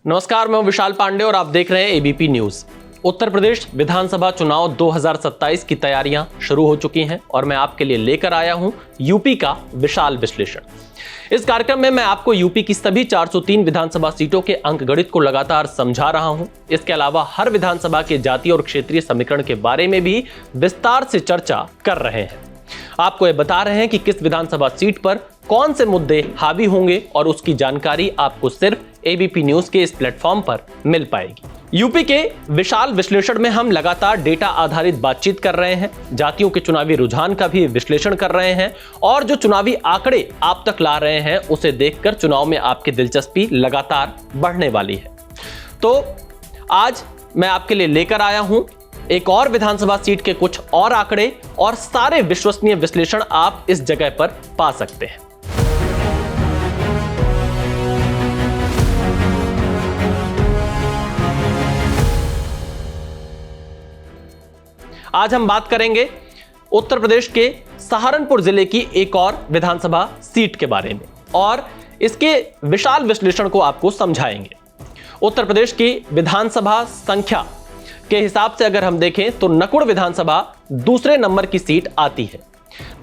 नमस्कार, मैं विशाल पांडे और आप देख रहे हैं एबीपी न्यूज। उत्तर प्रदेश विधानसभा चुनाव 2027 की तैयारियां शुरू हो चुकी हैं और मैं आपके लिए लेकर आया हूं यूपी का विशाल विश्लेषण। इस कार्यक्रम में मैं आपको यूपी की सभी 403 विधानसभा सीटों के अंकगणित को लगातार समझा रहा हूं। इसके अलावा हर विधानसभा के जातीय और क्षेत्रीय समीकरण के बारे में भी विस्तार से चर्चा कर रहे हैं। आपको ये बता रहे हैं कि किस विधानसभा सीट पर कौन से मुद्दे हावी होंगे और उसकी जानकारी आपको सिर्फ एबीपी न्यूज के इस प्लेटफॉर्म पर मिल पाएगी। यूपी के विशाल विश्लेषण में हम लगातार डेटा आधारित बातचीत कर रहे हैं, जातियों के चुनावी रुझान का भी विश्लेषण कर रहे हैं और जो चुनावी आंकड़े आप तक ला रहे हैं उसे देखकर चुनाव में आपकी दिलचस्पी लगातार बढ़ने वाली है। तो आज मैं आपके लिए लेकर आया हूं एक और विधानसभा सीट के कुछ और आंकड़े और सारे विश्वसनीय विश्लेषण आप इस जगह पर पा सकते हैं। आज हम बात करेंगे उत्तर प्रदेश के सहारनपुर जिले की एक और विधानसभा सीट के बारे में और इसके विशाल विश्लेषण को आपको समझाएंगे। उत्तर प्रदेश की विधानसभा संख्या के हिसाब से अगर हम देखें तो नकुड़ विधानसभा दूसरे नंबर की सीट आती है।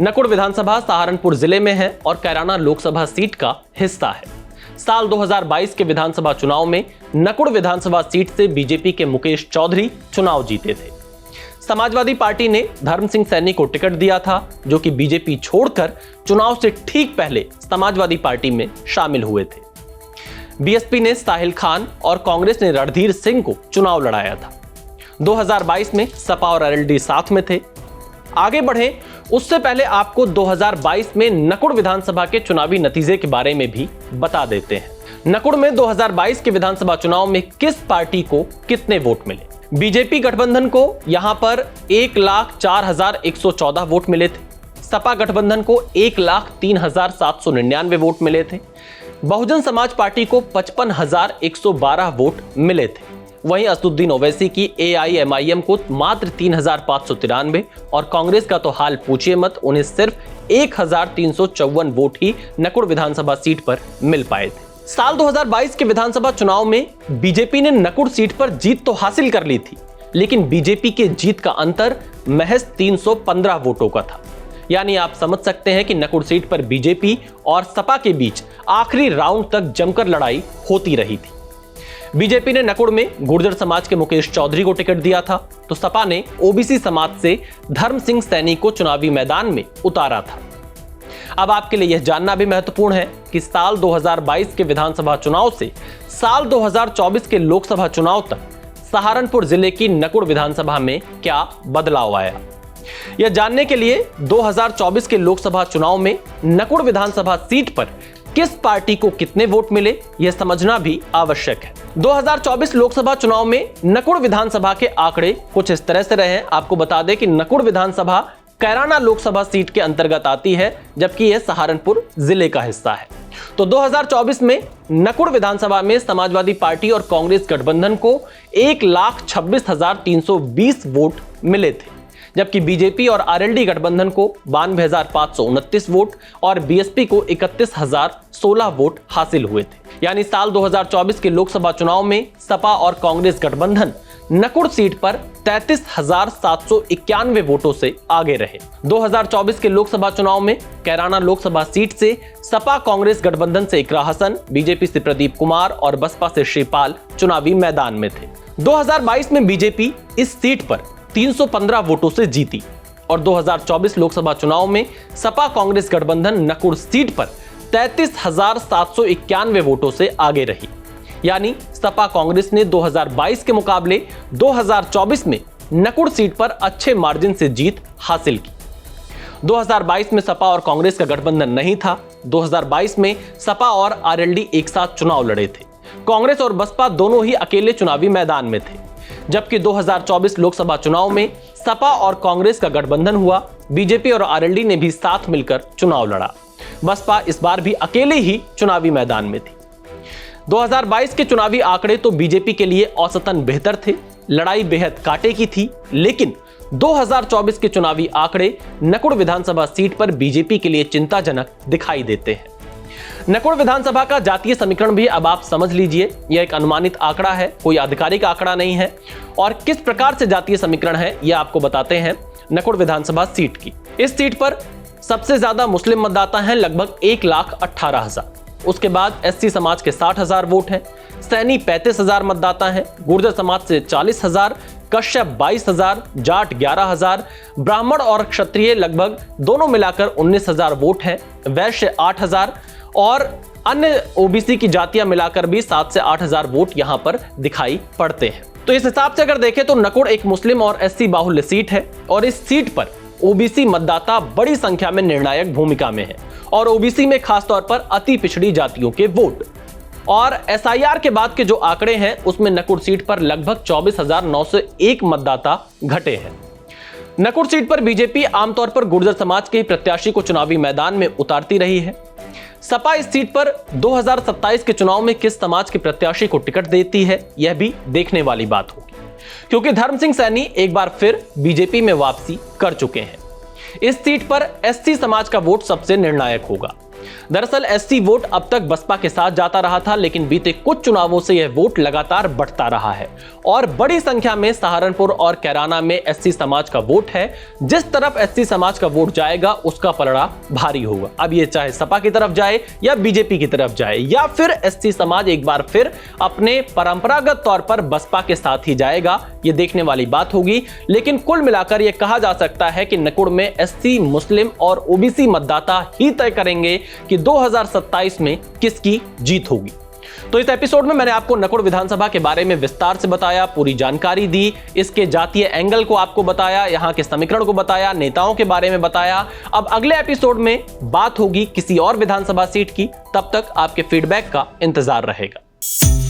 नकुड़ विधानसभा सहारनपुर जिले में है और कैराना लोकसभा सीट का हिस्सा है। साल 2022 के विधानसभा चुनाव में नकुड़ विधानसभा सीट से बीजेपी के मुकेश चौधरी चुनाव जीते थे। समाजवादी पार्टी ने धर्म सिंह सैनी को टिकट दिया था, जो कि बीजेपी छोड़कर चुनाव से ठीक पहले समाजवादी पार्टी में शामिल हुए थे। बीएसपी ने साहिल खान और कांग्रेस ने रणधीर सिंह को चुनाव लड़ाया था। 2022 में सपा और आरएलडी साथ में थे। आगे बढ़े उससे पहले आपको 2022 में नकुड़ विधानसभा के चुनावी नतीजे के बारे में भी बता देते हैं। नकुड़ में 2022 के विधानसभा चुनाव में किस पार्टी को कितने वोट मिले। बीजेपी गठबंधन को यहां पर 1,04,114 वोट मिले थे। सपा गठबंधन को 1,03,799 वोट मिले थे। बहुजन समाज पार्टी को 55,112 वोट मिले थे। वहीं असदुद्दीन ओवैसी की एआईएमआईएम को मात्र 3,593 और कांग्रेस का तो हाल पूछिए मत, उन्हें सिर्फ 1,354 वोट ही नकुड़ विधानसभा सीट पर मिल पाए थे। साल 2022 के विधानसभा चुनाव में बीजेपी ने नकुड़ सीट पर जीत तो हासिल कर ली थी, लेकिन बीजेपी के जीत का अंतर महज 315 वोटों का था। यानी आप समझ सकते हैं कि नकुड़ सीट पर बीजेपी और सपा के बीच आखिरी राउंड तक जमकर लड़ाई होती रही थी। बीजेपी ने नकुड़ में गुर्जर समाज के मुकेश चौधरी को टिकट दिया था, तो सपा ने ओबीसी समाज से धर्म सिंह सैनी को चुनावी मैदान में उतारा था। अब आपके लिए यह जानना भी महत्वपूर्ण है कि साल 2022 के विधानसभा चुनाव से साल 2024 के लोकसभा चुनाव तक सहारनपुर जिले की नकुड़ विधानसभा में क्या बदलाव आया। यह जानने के लिए 2024 के लोकसभा चुनाव में नकुड़ विधानसभा सीट पर किस पार्टी को कितने वोट मिले, यह समझना भी आवश्यक है। 2024 लोकसभा चुनाव में नकुड़ विधानसभा के आंकड़े कुछ इस तरह से रहे। आपको बता दें कि नकुड़ विधानसभा कैराना लोकसभा सीट के अंतर्गत आती है, जबकि यह सहारनपुर जिले का हिस्सा है। तो 2024 में नकुड़ विधानसभा में समाजवादी पार्टी और कांग्रेस गठबंधन को 1,26,320 वोट मिले थे, जबकि बीजेपी और आरएलडी गठबंधन को 92,529 वोट और बीएसपी को 31,016 वोट हासिल हुए थे। यानी साल 2024 के लोकसभा चुनाव में सपा और कांग्रेस गठबंधन नकुड़ सीट पर 33,791 वोटों से आगे रहे। 2024 के लोकसभा चुनाव में कैराना लोकसभा सीट से सपा कांग्रेस गठबंधन से इकरा हसन, बीजेपी से प्रदीप कुमार और बसपा से श्रीपाल चुनावी मैदान में थे। 2022 में बीजेपी इस सीट पर 315 वोटों से जीती और 2024 लोकसभा चुनाव में सपा कांग्रेस गठबंधन नकुड़ सीट पर 33,791 वोटों से आगे रही। यानी सपा कांग्रेस ने 2022 के मुकाबले 2024 में नकुड़ सीट पर अच्छे मार्जिन से जीत हासिल की। 2022 में सपा और कांग्रेस का गठबंधन नहीं था। 2022 में सपा और आरएलडी एक साथ चुनाव लड़े थे। कांग्रेस और बसपा दोनों ही अकेले चुनावी मैदान में थे, जबकि 2024 लोकसभा चुनाव में सपा और कांग्रेस का गठबंधन हुआ। बीजेपी और आरएलडी ने भी साथ मिलकर चुनाव लड़ा। बसपा इस बार भी अकेले ही चुनावी मैदान में थी। 2022 के चुनावी आंकड़े तो बीजेपी के लिए औसतन बेहतर थे, लड़ाई बेहद कांटे की थी, लेकिन 2024 के चुनावी आंकड़े नकुड़ विधानसभा सीट पर बीजेपी के लिए चिंताजनक दिखाई देते हैं। नकुड़ विधानसभा का जातीय समीकरण भी अब आप समझ लीजिए, यह एक अनुमानित आंकड़ा है, कोई आधिकारिक आंकड़ा नहीं है। और किस प्रकार से जातीय समीकरण है यह आपको बताते हैं नकुड़ विधानसभा सीट की। इस सीट पर सबसे ज्यादा मुस्लिम मतदाता हैं, लगभग 1,18,000। उसके बाद एससी समाज के 60,000 वोट हैं, सैनी 35,000 मतदाता हैं, गुर्जर समाज से 40,000, कश्यप 22,000, जाट 11,000, ब्राह्मण और क्षत्रिय लगभग दोनों मिलाकर 19,000 वोट हैं, वैश्य 8,000 और अन्य ओबीसी की जातियां मिलाकर भी 7 से 8,000 वोट यहां पर दिखाई पड़ते हैं। तो इस हिसाब से अगर देखें तो नकुड़ एक मुस्लिम और एससी बाहुल्य सीट है और इस सीट पर ओबीसी मतदाता बड़ी संख्या में निर्णायक भूमिका में है और ओबीसी में खासतौर पर अति पिछड़ी जातियों के वोट। और एसआईआर के बाद के जो आंकड़े हैं उसमें नकुड़ सीट पर लगभग 24,901 मतदाता घटे हैं। नकुड़ सीट पर बीजेपी आमतौर पर गुर्जर समाज के प्रत्याशी को चुनावी मैदान में उतारती रही है। सपा इस सीट पर 2027 के चुनाव में किस समाज के प्रत्याशी को टिकट देती है यह भी देखने वाली बात होगी, क्योंकि धर्म सिंह सैनी एक बार फिर बीजेपी में वापसी कर चुके हैं। इस सीट पर एससी समाज का वोट सबसे निर्णायक होगा। दरअसल एससी वोट अब तक बसपा के साथ जाता रहा था, लेकिन बीते कुछ चुनावों से यह वोट लगातार बढ़ता रहा है और बड़ी संख्या में सहारनपुर और कैराना में एससी समाज का वोट है। जिस तरफ एससी समाज का वोट जाएगा उसका पलड़ा भारी होगा। अब ये चाहे सपा की तरफ जाए या बीजेपी की तरफ जाए या फिर एससी समाज एक बार फिर अपने परंपरागत तौर पर बसपा के साथ ही जाएगा, ये देखने वाली बात होगी। लेकिन कुल मिलाकर यह कहा जा सकता है कि नकुड़ में एससी, मुस्लिम और ओबीसी मतदाता ही तय करेंगे कि 2027 में किसकी जीत होगी। तो इस एपिसोड में मैंने आपको नकुड़ विधानसभा के बारे में विस्तार से बताया, पूरी जानकारी दी, इसके जातीय एंगल को आपको बताया, यहां के समीकरण को बताया, नेताओं के बारे में बताया। अब अगले एपिसोड में बात होगी किसी और विधानसभा सीट की। तब तक आपके फीडबैक का इंतजार रहेगा।